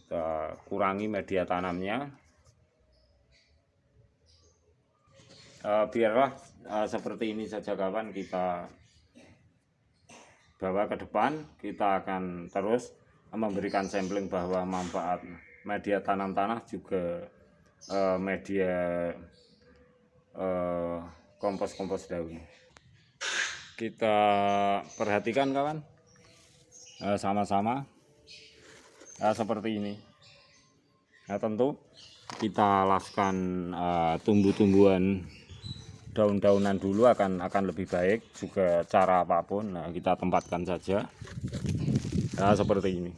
kita kurangi media tanamnya. Biarlah seperti ini saja kawan, kita bawa ke depan. Kita akan terus memberikan sampling bahwa manfaat media tanam tanah juga media kompos daun. Kita perhatikan kawan, sama-sama seperti ini. Nah, tentu kita alaskan tumbuh-tumbuhan daun-daunan dulu akan lebih baik. Juga cara apapun, nah, kita tempatkan saja seperti ini.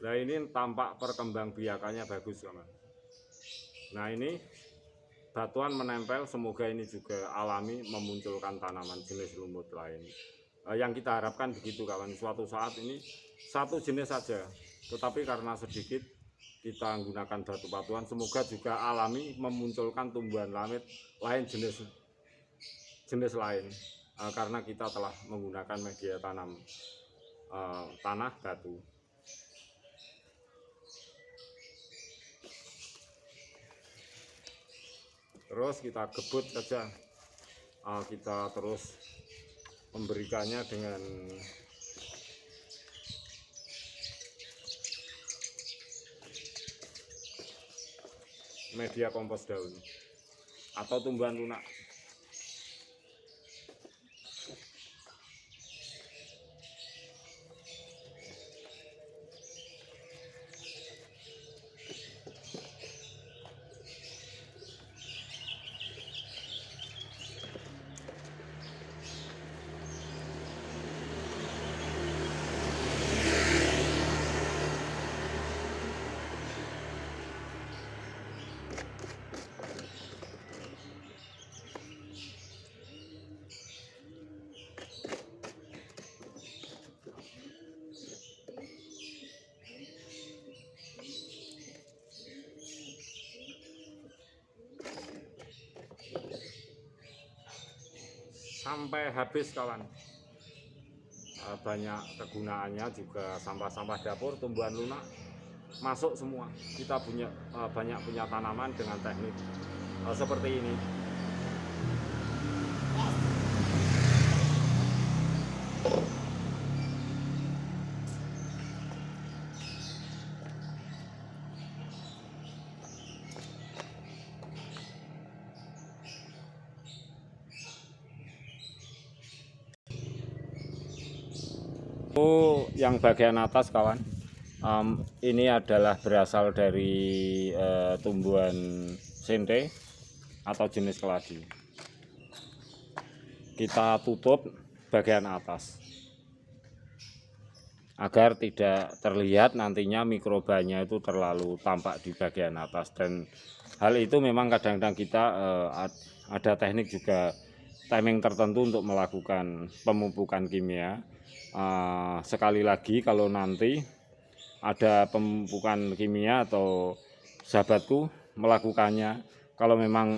Nah, ini tampak perkembangbiakannya bagus kawan. Nah, ini batuan menempel, semoga ini juga alami memunculkan tanaman jenis lumut lain. Yang kita harapkan begitu kawan, suatu saat ini satu jenis saja, tetapi karena sedikit kita menggunakan batu batuan, semoga juga alami memunculkan tumbuhan lain jenis lain, karena kita telah menggunakan media tanam tanah batu. Terus kita gebut saja, kita terus memberikannya dengan media kompos daun atau tumbuhan lunak. Sampai habis kawan. Banyak kegunaannya juga, sampah-sampah dapur, tumbuhan lunak masuk semua. Kita banyak punya tanaman dengan teknik seperti ini. Yang bagian atas kawan, ini adalah berasal dari tumbuhan sente atau jenis keladi. Kita tutup bagian atas agar tidak terlihat nantinya mikrobanya itu terlalu tampak di bagian atas. Dan hal itu memang kadang-kadang kita ada teknik juga, timing tertentu untuk melakukan pemupukan kimia. Sekali lagi, kalau nanti ada pemupukan kimia atau sahabatku melakukannya, kalau memang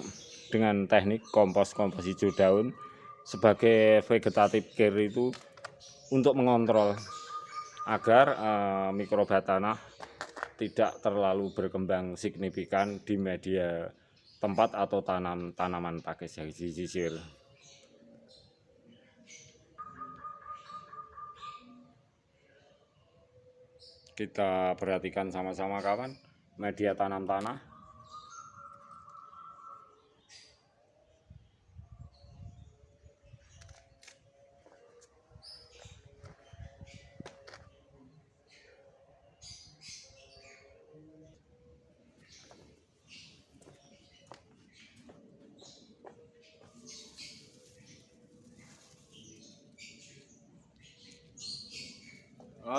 dengan teknik kompos hijau daun sebagai vegetative care itu untuk mengontrol agar mikroba tanah tidak terlalu berkembang signifikan di media tempat atau tanaman pakis sisir. Kita perhatikan sama-sama kawan, media tanam tanah.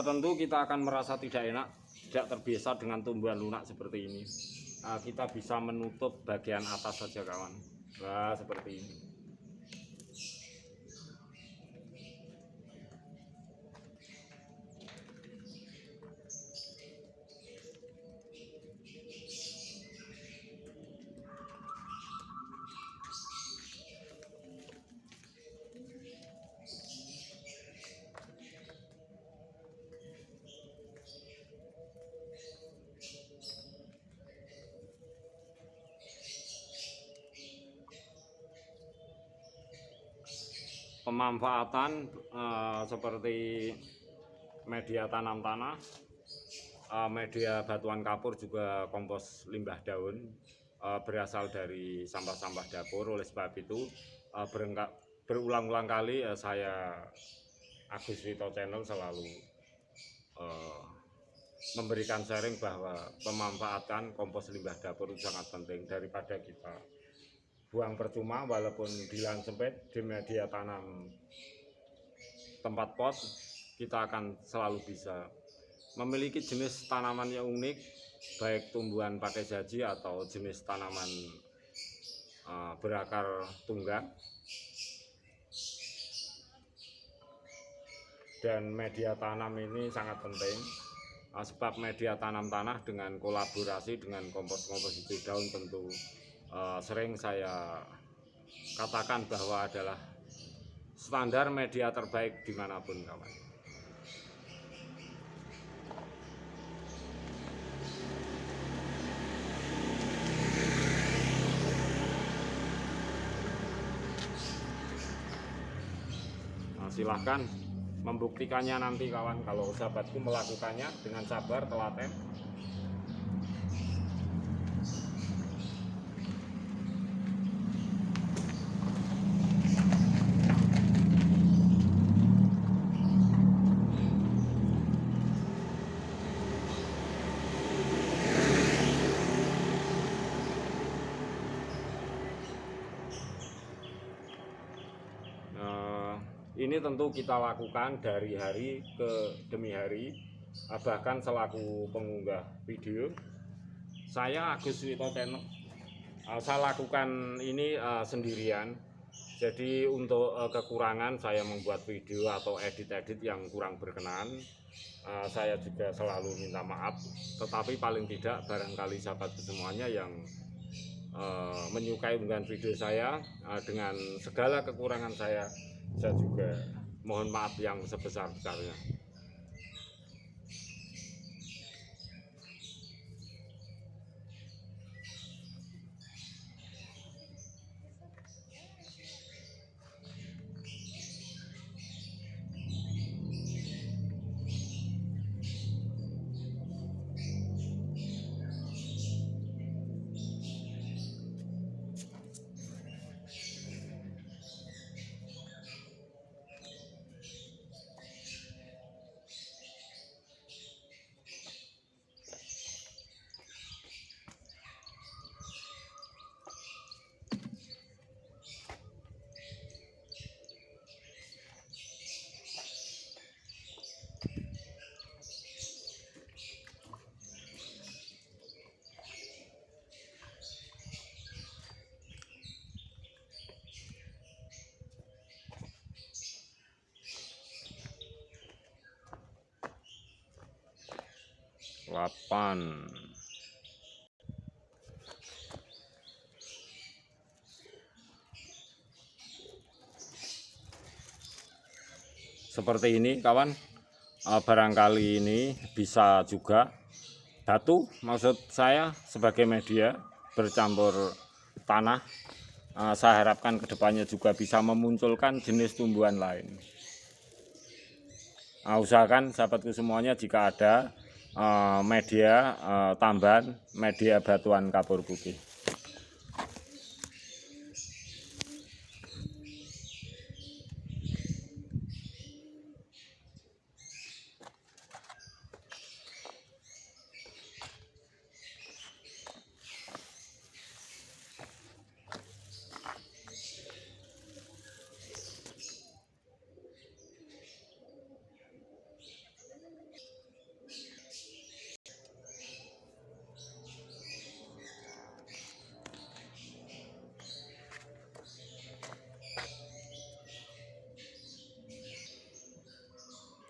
Tentu kita akan merasa tidak enak, tidak terbiasa dengan tumbuhan lunak seperti ini. Kita bisa menutup bagian atas saja kawan, seperti ini. pemanfaatan seperti media tanam tanah, media batuan kapur, juga kompos limbah daun berasal dari sampah-sampah dapur. Oleh sebab itu berulang-ulang kali saya Agus Wito Channel selalu memberikan sharing bahwa pemanfaatan kompos limbah dapur itu sangat penting. Daripada kita buang percuma, walaupun di lahan sempit, di media tanam tempat pot, kita akan selalu bisa memiliki jenis tanaman yang unik, baik tumbuhan pakai jaji atau jenis tanaman berakar tunggang. Dan media tanam ini sangat penting, sebab media tanam tanah dengan kolaborasi dengan kompos hijau daun tentu sering saya katakan bahwa adalah standar media terbaik dimanapun, kawan. Silahkan membuktikannya nanti, kawan, kalau sahabatku melakukannya dengan sabar, telaten. Ini tentu kita lakukan dari hari ke demi hari, bahkan selaku pengunggah video. Saya Agus Wito Channel, saya lakukan ini sendirian. Jadi untuk kekurangan saya membuat video atau edit-edit yang kurang berkenan, saya juga selalu minta maaf. Tetapi paling tidak barangkali sahabat semuanya yang menyukai unggahan video saya, dengan segala kekurangan saya juga mohon maaf yang sebesar-besarnya. Lapan. Seperti ini, kawan. Barangkali ini bisa juga batu, maksud saya, sebagai media bercampur tanah. Saya harapkan kedepannya juga bisa memunculkan jenis tumbuhan lain. Usahakan sahabatku semuanya jika ada media tambahan, media batuan kapur putih.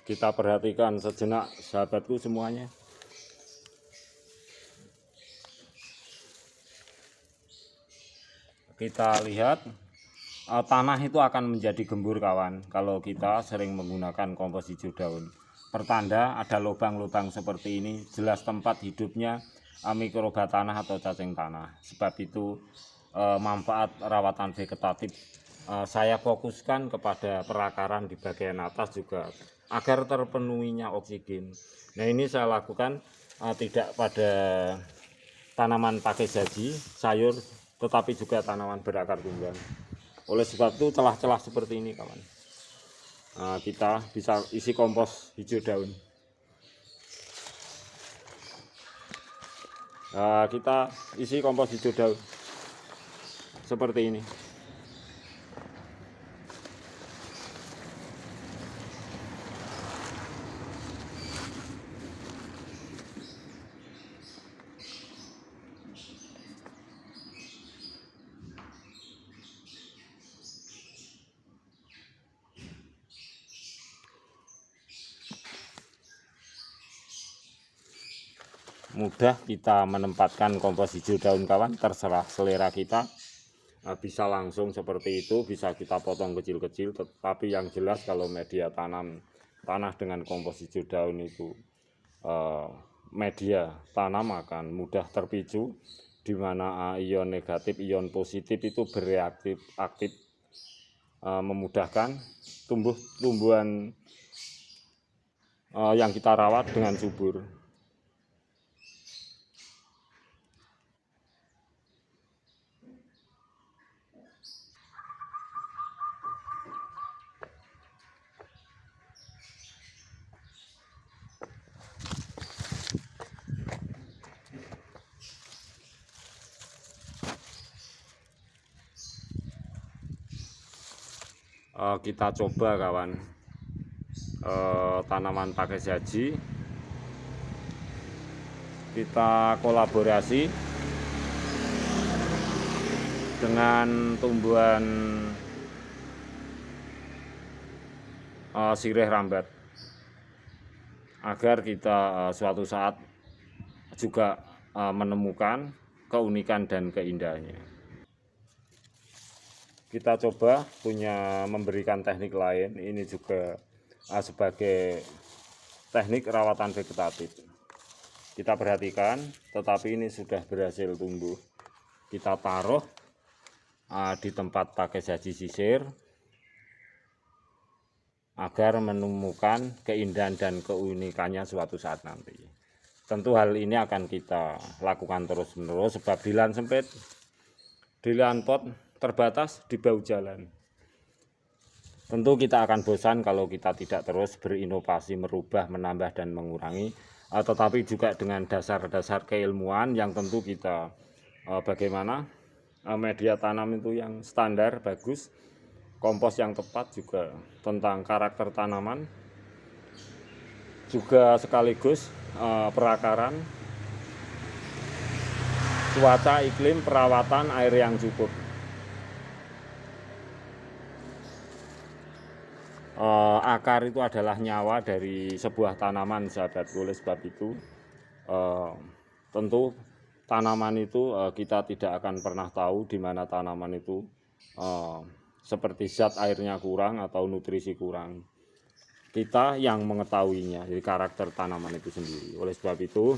Kita perhatikan sejenak sahabatku semuanya. Kita lihat tanah itu akan menjadi gembur, kawan, kalau kita sering menggunakan kompos hijau daun. Pertanda ada lubang-lubang seperti ini, jelas tempat hidupnya mikroba tanah atau cacing tanah. Sebab itu manfaat rawatan vegetatif saya fokuskan kepada perakaran di bagian atas juga agar terpenuhinya oksigen. Nah, ini saya lakukan tidak pada tanaman pakai jaji, sayur, tetapi juga tanaman berakar tunggal. Oleh sebab itu celah-celah seperti ini kawan, kita bisa isi kompos hijau daun. Kita isi kompos hijau daun seperti ini. Mudah kita menempatkan kompos hijau daun kawan, terserah selera kita. Bisa langsung seperti itu, bisa kita potong kecil-kecil, tetapi yang jelas kalau media tanah dengan kompos hijau daun itu media tanam akan mudah terpicu, di mana ion negatif, ion positif itu bereaktif aktif, memudahkan tumbuhan yang kita rawat dengan subur. Kita coba kawan, tanaman pakai jaji, kita kolaborasi dengan tumbuhan sirih rambat, agar kita suatu saat juga menemukan keunikan dan keindahannya. Kita coba memberikan teknik lain, ini juga sebagai teknik rawatan vegetatif. Kita perhatikan, tetapi ini sudah berhasil tumbuh. Kita taruh di tempat pakai jaji sisir agar menemukan keindahan dan keunikannya suatu saat nanti. Tentu hal ini akan kita lakukan terus-menerus, sebab di lahan sempit, di lahan pot terbatas, di bahu jalan. Tentu kita akan bosan kalau kita tidak terus berinovasi, merubah, menambah, dan mengurangi. Tetapi juga dengan dasar-dasar keilmuan yang tentu kita bagaimana media tanam itu yang standar, bagus, kompos yang tepat, juga tentang karakter tanaman, juga sekaligus perakaran, cuaca, iklim, perawatan, air yang cukup. Akar itu adalah nyawa dari sebuah tanaman, sahabat. Oleh sebab itu tentu tanaman itu kita tidak akan pernah tahu di mana tanaman itu seperti zat airnya kurang atau nutrisi kurang. Kita yang mengetahuinya, jadi karakter tanaman itu sendiri. Oleh sebab itu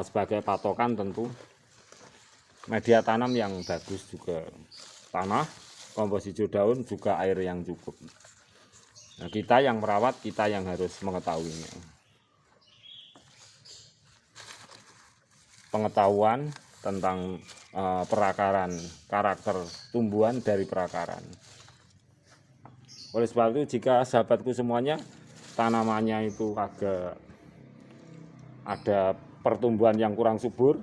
sebagai patokan tentu media tanam yang bagus juga tanah, kompos hijau daun, juga air yang cukup. Nah, kita yang merawat, kita yang harus mengetahuinya. Pengetahuan tentang perakaran, karakter tumbuhan dari perakaran. Oleh sebab itu, jika sahabatku semuanya tanamannya itu agak ada pertumbuhan yang kurang subur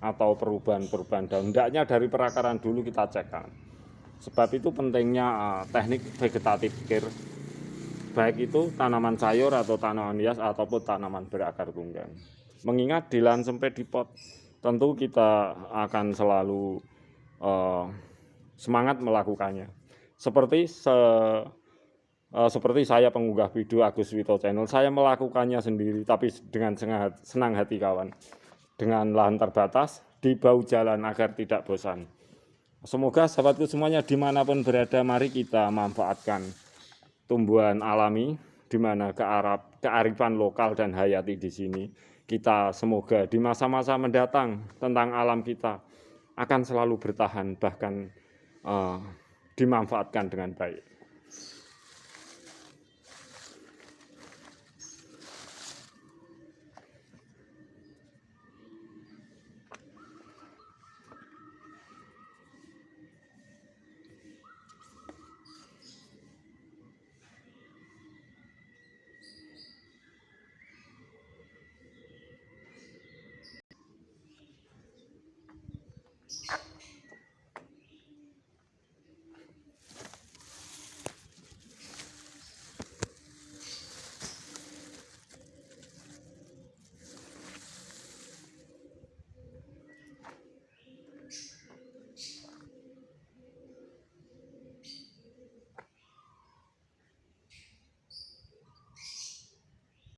atau perubahan daun, hendaknya dari perakaran dulu kita cekkan. Sebab itu pentingnya teknik vegetatif care, baik itu tanaman sayur atau tanaman hias ataupun tanaman berakar tunggal. Mengingat di lahan sempit, di pot, tentu kita akan selalu semangat melakukannya. Seperti saya pengunggah video Agus Wito Channel, saya melakukannya sendiri, tapi dengan senang hati kawan, dengan lahan terbatas di bahu jalan agar tidak bosan. Semoga sahabatku semuanya dimanapun berada, mari kita manfaatkan tumbuhan alami, di mana kearifan lokal dan hayati di sini. Kita semoga di masa-masa mendatang tentang alam kita akan selalu bertahan, bahkan dimanfaatkan dengan baik.